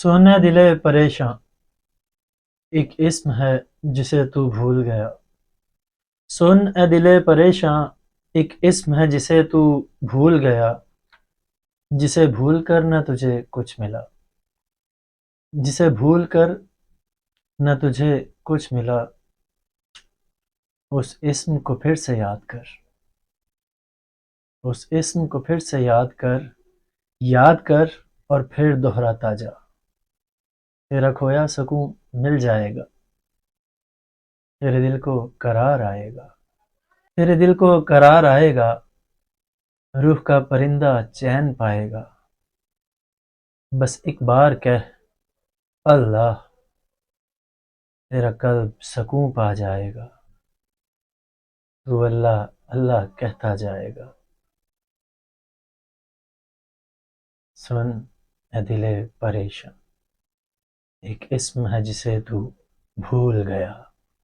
سونے دلے پریشاں ایک اسم ہے جسے تو بھول گیا۔ سن اے دلے پریشاں ایک اسم ہے جسے تو بھول گیا، جسے بھول کر نہ تجھے کچھ ملا، جسے بھول کر نہ تجھے کچھ ملا۔ اس اسم کو پھر سے یاد کر، اس اسم کو پھر سے یاد کر اور پھر دہراتا جا۔ تیرا کھویا سکون مل جائے گا، تیرے دل کو قرار آئے گا، تیرے دل کو قرار آئے گا، روح کا پرندہ چین پائے گا۔ بس ایک بار کہہ اللہ، تیرا قلب سکون پا جائے گا، تو اللہ اللہ کہتا جائے گا۔ سن اے دلے پریشاں ایک اسم ہے جسے تو بھول گیا۔